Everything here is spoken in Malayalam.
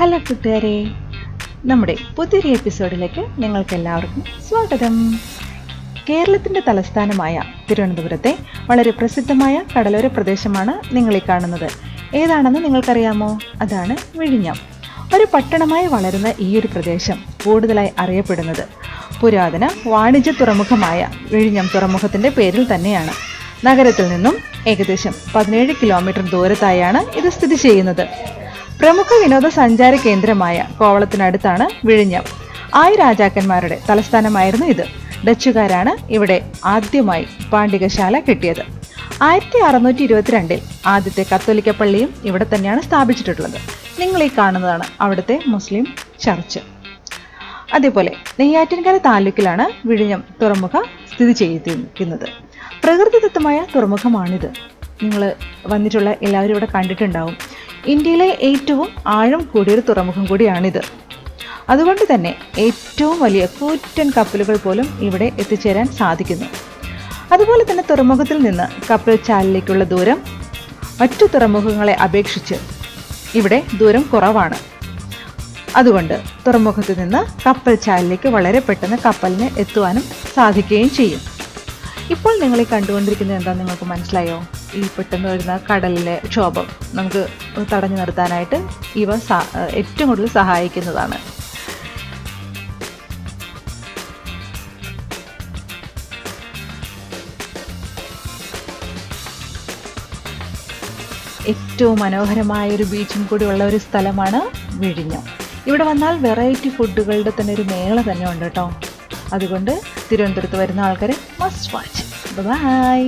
ഹലോ കൂട്ടുകാരെ, നമ്മുടെ പുതിയൊരു എപ്പിസോഡിലേക്ക് നിങ്ങൾക്കെല്ലാവർക്കും സ്വാഗതം. കേരളത്തിൻ്റെ തലസ്ഥാനമായ തിരുവനന്തപുരത്തെ വളരെ പ്രസിദ്ധമായ കടലോര പ്രദേശമാണ് നിങ്ങളീ കാണുന്നത്. ഏതാണെന്ന് നിങ്ങൾക്കറിയാമോ? അതാണ് വിഴിഞ്ഞം. ഒരു പട്ടണമായി വളരുന്ന ഈ ഒരു പ്രദേശം കൂടുതലായി അറിയപ്പെടുന്നത് പുരാതന വാണിജ്യ തുറമുഖമായ വിഴിഞ്ഞം തുറമുഖത്തിൻ്റെ പേരിൽ തന്നെയാണ്. നഗരത്തിൽ നിന്നും ഏകദേശം 17 കിലോമീറ്റർ ദൂരത്തായാണ് ഇത് സ്ഥിതി ചെയ്യുന്നത്. പ്രമുഖ വിനോദസഞ്ചാര കേന്ദ്രമായ കോവളത്തിനടുത്താണ് വിഴിഞ്ഞം. 1000 രാജാക്കന്മാരുടെ തലസ്ഥാനമായിരുന്നു ഇത്. ഡച്ചുകാരാണ് ഇവിടെ ആദ്യമായി പാണ്ഡികശാല കെട്ടിയത്. 1622 ആദ്യത്തെ കത്തോലിക്ക പള്ളിയും ഇവിടെ തന്നെയാണ് സ്ഥാപിച്ചിട്ടുള്ളത്. നിങ്ങൾ ഈ കാണുന്നതാണ് അവിടുത്തെ മുസ്ലിം ചർച്ച്. അതേപോലെ നെയ്യാറ്റിൻകര താലൂക്കിലാണ് വിഴിഞ്ഞം തുറമുഖം സ്ഥിതി ചെയ്തിരിക്കുന്നത്. പ്രകൃതിദത്തമായ തുറമുഖമാണിത്. നിങ്ങൾ വന്നിട്ടുള്ള എല്ലാവരും ഇവിടെ കണ്ടിട്ടുണ്ടാവും. ഇന്ത്യയിലെ ഏറ്റവും ആഴം കൂടിയൊരു തുറമുഖം കൂടിയാണിത്. അതുകൊണ്ട് തന്നെ ഏറ്റവും വലിയ കൂറ്റൻ കപ്പലുകൾ പോലും ഇവിടെ എത്തിച്ചേരാൻ സാധിക്കുന്നു. അതുപോലെ തന്നെ തുറമുഖത്തിൽ നിന്ന് കപ്പൽ ചാലിലേക്കുള്ള ദൂരം മറ്റു തുറമുഖങ്ങളെ അപേക്ഷിച്ച് ഇവിടെ ദൂരം കുറവാണ്. അതുകൊണ്ട് തുറമുഖത്തിൽ നിന്ന് കപ്പൽ ചാലിലേക്ക് വളരെ പെട്ടെന്ന് കപ്പലിന് എത്തുവാനും സാധിക്കുകയും ചെയ്യും. ഇപ്പോൾ നിങ്ങൾ ഈ കണ്ടുകൊണ്ടിരിക്കുന്നത് എന്താണെന്ന് നിങ്ങൾക്ക് മനസ്സിലായോ? ഈ പെട്ടെന്ന് വരുന്ന കടലിലെ ക്ഷോഭം നമുക്ക് തടഞ്ഞു നിർത്താനായിട്ട് ഇവ ഏറ്റവും കൂടുതൽ സഹായിക്കുന്നതാണ്. ഏറ്റവും മനോഹരമായൊരു ബീച്ചും കൂടി ഉള്ള ഒരു സ്ഥലമാണ് വിഴിഞ്ഞം. ഇവിടെ വന്നാൽ വെറൈറ്റി ഫുഡുകളുടെ തന്നെ ഒരു മേള തന്നെ ഉണ്ട് കേട്ടോ. അതുകൊണ്ട് തിരുവനന്തപുരത്ത് വരുന്ന ആൾക്കാർ മസ്റ്റ് വാച്ച്. ബൈ.